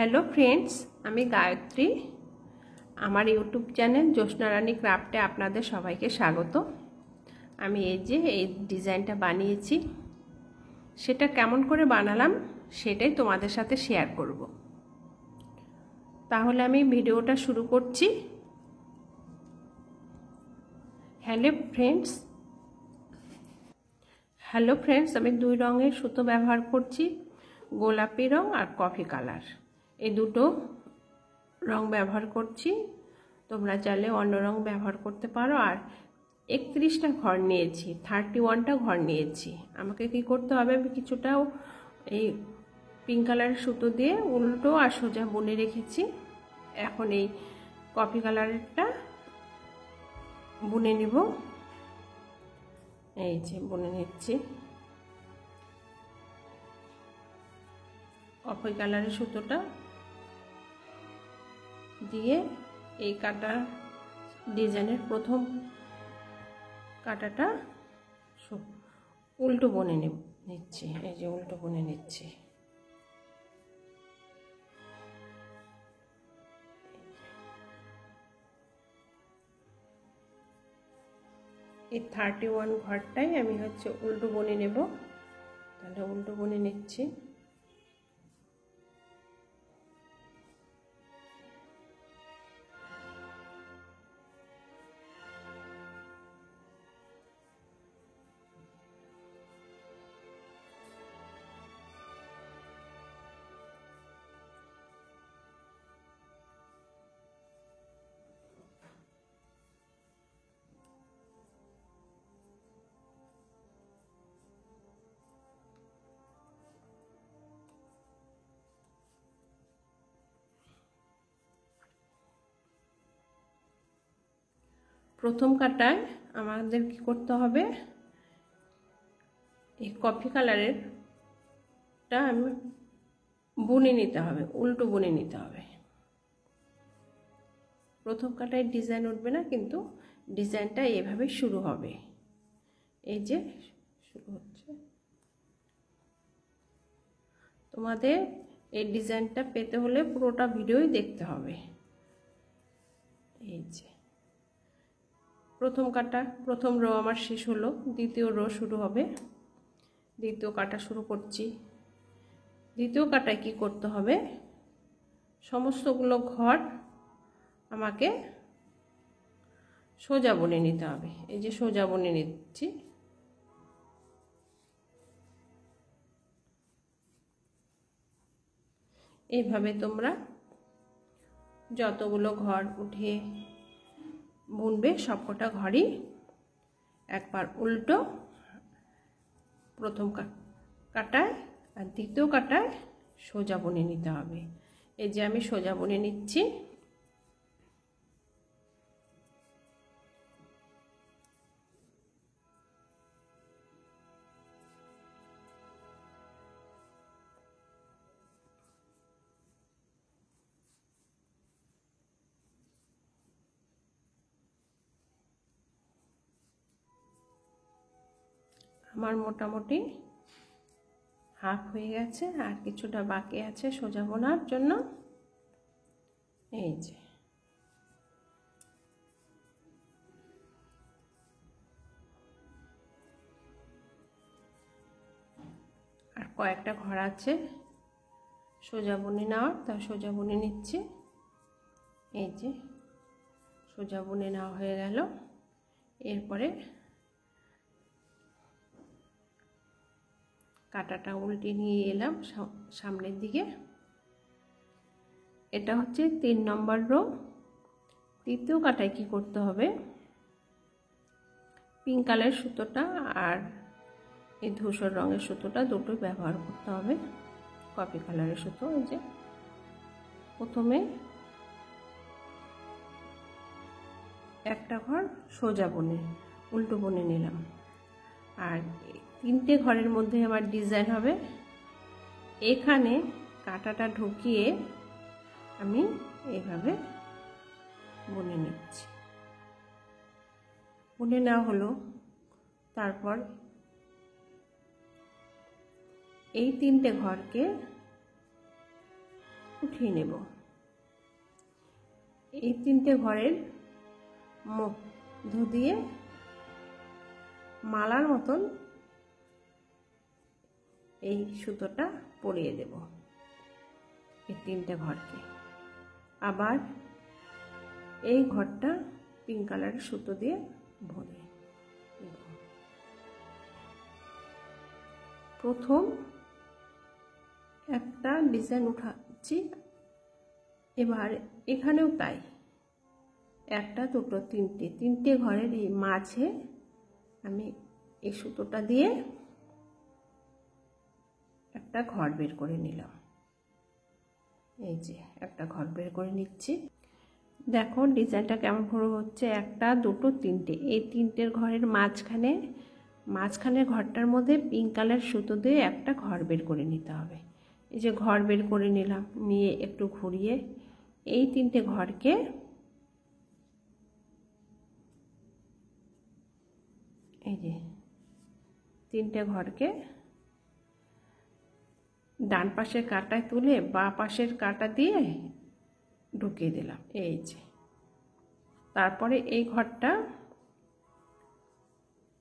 Hello friends, আমি গায়ত্রী। আমার YouTube channel জ্যোৎস্না রানী ক্রাফটে আপনাদের সবাইকে স্বাগত। আমি এই ডিজাইনটা বানিয়েছি, সেটা কেমন করে বানালাম সেটাই তোমাদের সাথে শেয়ার করব। তাহলে আমি ভিডিওটা শুরু করছি। হ্যালো ফ্রেন্ডস, আমি দুই রঙের সুতো ব্যবহার করছি, গোলাপি রং আর কফি কালার। এই দুটো রং ব্যবহার করছি, তোমরা চাইলে অন্য রং ব্যবহার করতে পারো। আর 31টা ঘর নিয়েছি, 31টা ঘর নিয়েছি। আমাকে কি করতে হবে, আমি কিছুটাও এই পিঙ্ক কালারের সুতো দিয়ে উল্টো আর সোজা বুনে রেখেছি। এখন এই কফি কালারেরটা বুনে নিব। এই যে বুনে নিচ্ছি। কফি কালারের সুতোটা দিয়ে এই কাটা ডিজাইনের প্রথম কাটাটা উল্টো বুনে নিচ্ছি। এই যে উল্টো বুনে নিচ্ছি। এই 31 ঘরটাই আমি উল্টো বুনে নেব। তাহলে উল্টো বুনে নিচ্ছি। প্রথম কাটায় আমাদের কি করতে হবে, এই কফি কালারেরটা আমি বুনে নিতে হবে, উল্টো বুনে নিতে হবে। প্রথম কাটায় ডিজাইন উঠবে না, কিন্তু ডিজাইনটা এভাবে শুরু হবে। এই যে শুরু হচ্ছে। তোমাদের এই ডিজাইনটা পেতে হলে পুরোটা ভিডিওই দেখতে হবে। এই যে প্রথম রো আমার শেষ হলো, দ্বিতীয় রো শুরু হবে। দ্বিতীয় কাটা শুরু করছি। দ্বিতীয় কাটায় কি করতে হবে, সমস্তগুলো ঘর আমাকে সোজা বুনে নিতে হবে। এই যে সোজা বুনে নিচ্ছি। এইভাবে তোমরা যতগুলো ঘর উঠিয়ে বুনবে সবকটা ঘরই একবার উল্টো প্রথম কাটায় আর দ্বিতীয় কাটায় সোজা বুনে নিতে হবে। এই যে আমি সোজা বুনে নিচ্ছি। আমার মোটামুটি হাফ হয়ে গেছে, আর কিছুটা বাকি আছে সোজা বোনার জন্য। এই যে আর কয়েকটা ঘর আছে সোজা বুনে নেওয়ার, তা সোজা বুনে নিচ্ছি। এই যে সোজা বুনে নেওয়া হয়ে গেল। এরপরে কাটাটা উল্টে নিয়ে এলাম সামনের দিকে। এটা হচ্ছে 3 নম্বর রো। তৃতীয় কাটায় কি করতে হবে, পিঙ্ক কালারের সুতোটা আর এই ধূসর রঙের সুতোটা দুটোই ব্যবহার করতে হবে। কফি কালারের সুতো। এই যে প্রথমে একটা ঘর সোজা বুনে উল্টো বুনে নিলাম, আর 3টে ঘরের মধ্যে আমার ডিজাইন হবে। এখানে কাটাটা ঢুকিয়ে আমি এইভাবে বুনে নিচ্ছি। বুনে নেওয়া হলো। তারপর এই 3টে ঘরকে উঠিয়ে নেব। এই 3টে ঘরের মধ্য দিয়ে মালার মতন এই সুতোটা পরিয়ে দেব এই 3টে ঘরকে। আবার এই ঘরটা পিঙ্ক কালারের সুতো দিয়ে ভরে দেব। প্রথম একটা ডিজাইন উঠাচ্ছি, এবার এখানেও তাই, 1 2 3টে ঘরের এই মাঝে আমি এই সুতোটা দিয়ে একটা ঘর বের করে নিলাম। এই যে একটা ঘর বের করে নিচ্ছি। দেখো ডিজাইনটা কেমন করে হচ্ছে, 1 2 3টে, এই 3টের ঘরের মাঝখানের ঘরটার মধ্যে পিঙ্ক কালার সুতো দিয়ে একটা ঘর বের করে নিতে হবে। এই যে ঘর বের করে নিলাম, নিয়ে একটু ঘুরিয়ে এই 3টে ঘরকে এই যে 3টে ঘরকে ডান পাশের কাঁটায় তুলে বাঁ পাশের কাঁটা দিয়ে ঢুকিয়ে দিলাম। এই যে তারপরে এই ঘরটা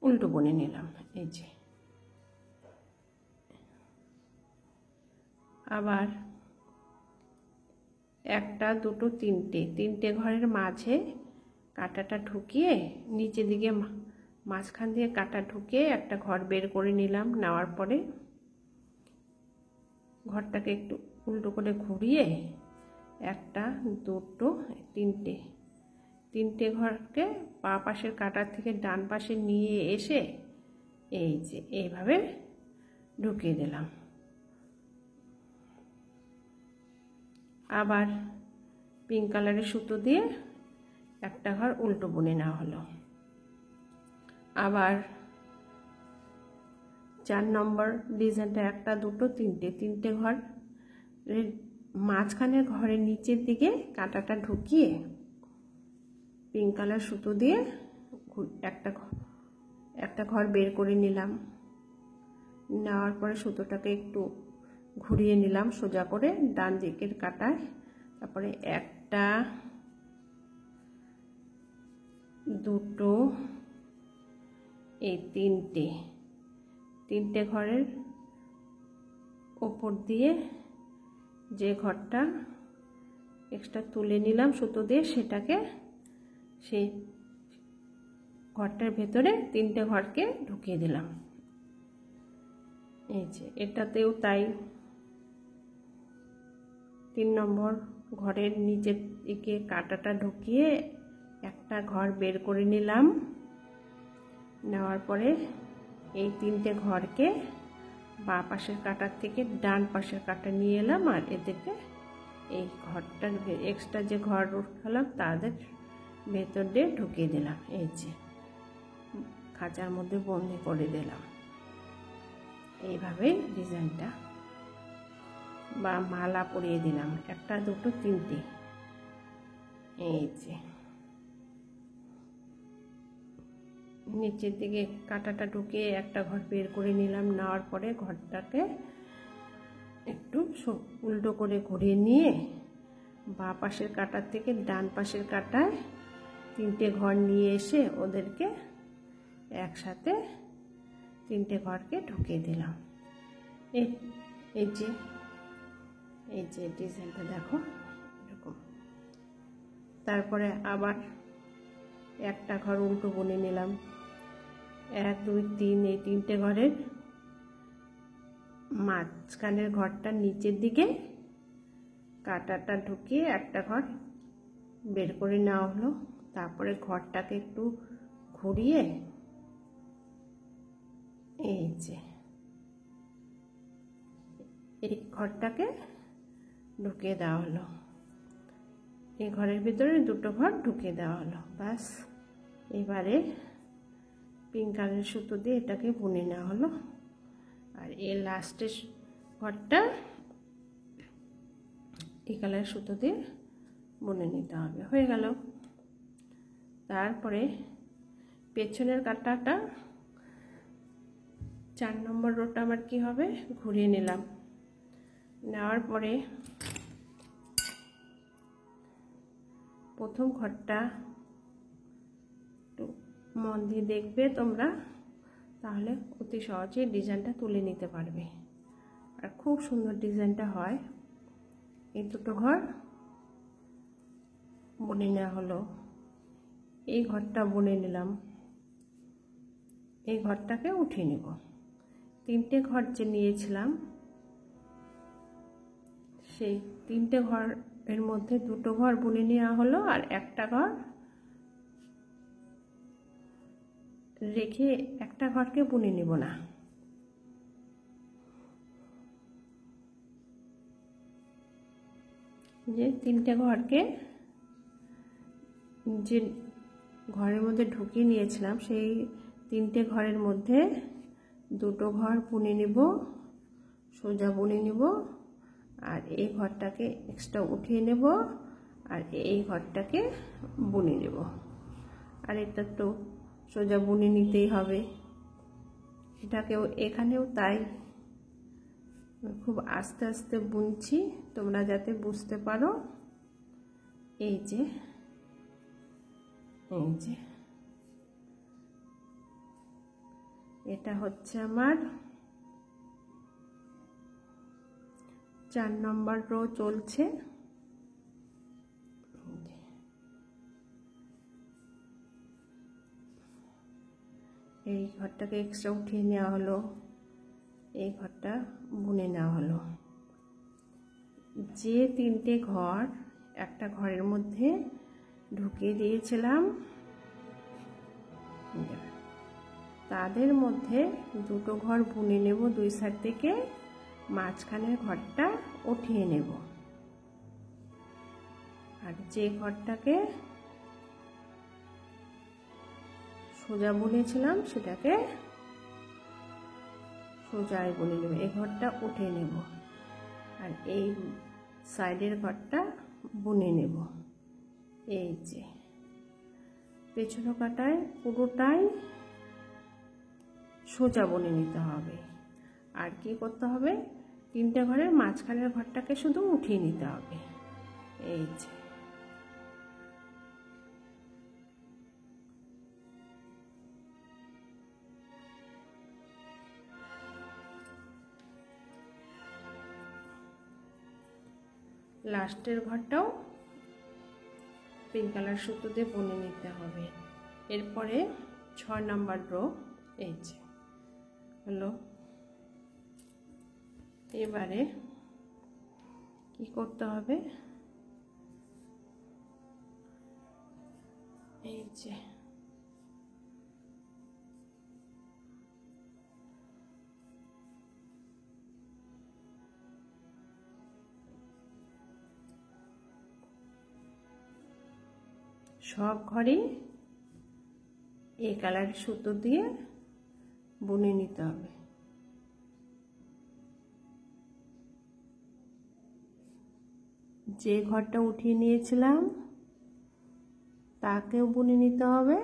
উল্টো বুনে নিলাম। এই যে আবার 1 2 3টে ঘরের মাঝে কাঁটাটা ঢুকিয়ে নিচের দিকে মাঝখান দিয়ে কাঁটা ঢুকিয়ে একটা ঘর বের করে নিলাম। নেওয়ার পরে ঘরটাকে একটু উল্টো করে ঘুরিয়ে 1 2 3টে ঘরকে বাঁ পাশের কাঁটার থেকে ডান পাশে নিয়ে এসে এই যে এইভাবে ঢুকিয়ে দিলাম। আবার পিঙ্ক কালারের সুতো দিয়ে একটা ঘর উল্টো বুনে নেওয়া হলো। আবার 4 নম্বর ডিজাইনটা 1 2 3টে ঘর মাঝখানের ঘরের নিচের দিকে কাঁটাটা ঢুকিয়ে পিঙ্ক কালার সুতো দিয়ে একটা ঘর বের করে নিলাম। নেওয়ার পরে সুতোটাকে একটু ঘুরিয়ে নিলাম সোজা করে ডান দিকের কাঁটায়। তারপরে 1 2 এই 3টে ঘরের ওপর দিয়ে যে ঘরটা এক্সট্রা তুলে নিলাম সুতো দিয়ে, সেটাকে সেই ঘরটার ভেতরে 3টে ঘরকে ঢুকিয়ে দিলাম। এই যে এটাতেও তাই, 3 নম্বর ঘরের নিচের দিকে কাঁটাটা ঢুকিয়ে একটা ঘর বের করে নিলাম। নেওয়ার পরে এই 3টে ঘরকে বাঁ পাশের কাঁটার থেকে ডান পাশের কাঁটা নিয়ে এলাম, আর এদেরকে এই ঘরটার এক্সট্রা যে ঘর উঠালাম তাদের ভেতর দিয়ে ঢুকিয়ে দিলাম। এই যে খাঁচার মধ্যে বন্দি করে দিলাম। এইভাবে ডিজাইনটা বা মালা পরিয়ে দিলাম 1 2 3টে। এই যে নিচের দিকে কাঁটাটা ঢুকিয়ে একটা ঘর বের করে নিলাম। নেওয়ার পরে ঘরটাকে একটু উল্টো করে ঘুরিয়ে নিয়ে বাঁ পাশের কাঁটার থেকে ডান পাশের কাঁটায় 3টে ঘর নিয়ে এসে ওদেরকে একসাথে 3টে ঘরকে ঢুকিয়ে দিলাম। এই যে ডিজাইনটা দেখো এরকম। তারপরে আবার একটা ঘর উল্টো বুনে নিলাম। 1 2 3 এই 3টে ঘরের মাঝখানের ঘরটার নিচের দিকে কাঁটাটা ঢুকিয়ে একটা ঘর বের করে নেওয়া হলো। তারপরে ঘরটাকে একটু ঘুরিয়ে এই যে এই ঘরটাকে ঢুকিয়ে দেওয়া হলো। এই ঘরের ভিতরে 2টো ঘর ঢুকিয়ে দেওয়া হলো। ব্যাস এবারে পিঙ্ক কালারের সুতো দিয়ে এটাকে বুনে নেওয়া হলো। আর এর লাস্টের ঘরটা এই কালারের সুতো দিয়ে বুনে নিতে হবে। হয়ে গেল। তারপরে পেছনের কাঁটাটা 4 নম্বর রোটা আমার কি হবে, ঘুরিয়ে নিলাম। নেওয়ার পরে প্রথম ঘরটা একটু মন দিয়ে দেখবে তোমরা, তাহলে অতি সহজে ডিজাইনটা তুলে নিতে পারবে। আর খুব সুন্দর ডিজাইনটা হয়। এই দুটো ঘর বুনে নেওয়া হলো। এই ঘরটা বুনে নিলাম, এই ঘরটাকে উঠিয়ে নেব। তিনটে ঘর যে নিয়েছিলাম, সেই তিনটে ঘর এর মধ্যে দুটো ঘর বুনে নেওয়া হলো, আর একটা ঘর রেখে একটা ঘরকে বুনে নেব না। যে তিনটে ঘরকে যে ঘরের মধ্যে ঢুকিয়ে নিয়েছিলাম, সেই তিনটে ঘরের মধ্যে দুটো ঘর বুনে নেব, সোজা বুনে নেব, আর এই ঘরটাকে এক্সট্রা উঠিয়ে নেব, আর এই ঘরটাকে বুনে নেব। আর এটা তো সোজা বুনে নিতেই হবে। এটাকেও এখানেও তাই। খুব আস্তে আস্তে বুনছি তোমরা যাতে বুঝতে পারো। এই যে এটা হচ্ছে আমার 4 নম্বর রো চলছে। এই ঘরটাকে এক্সট্রা উঠিয়ে নেওয়া হলো, এই ঘরটা বুনে নেওয়া হলো। যে তিনটে ঘর একটা ঘরের মধ্যে ঢুকিয়ে দিয়েছিলাম, তাদের মধ্যে দুটো ঘর বুনে নেব দুই সাইড থেকে, মাঝখানের ঘরটা উঠিয়ে নেব। আর যে ঘরটাকে সোজা বুনেছিলাম সেটাকে সোজাই বুনে নেব। এই ঘরটা উঠিয়ে নেব, আর এই সাইডের ঘরটা বুনে নেব। এই যে পেছনো কাটায় পুরোটাই সোজা বুনে নিতে হবে। আর কি করতে হবে, তিনটে ঘরের মাঝখানের ঘরটাকে শুধু উঠিয়ে নিতে হবে। এই যে লাস্টের ঘরটাও পিঙ্ক কালার সুতো দিয়ে বুনে নিতে হবে। এরপরে 6 নম্বর রো এই যে হলো। এবারে কি করতে হবে, এই যে সব ঘরেই এই কালার সুতো দিয়ে বুনে নিতে হবে। যে ঘরটা উঠিয়ে নিয়েছিলাম তাকেও বুনে নিতে হবে,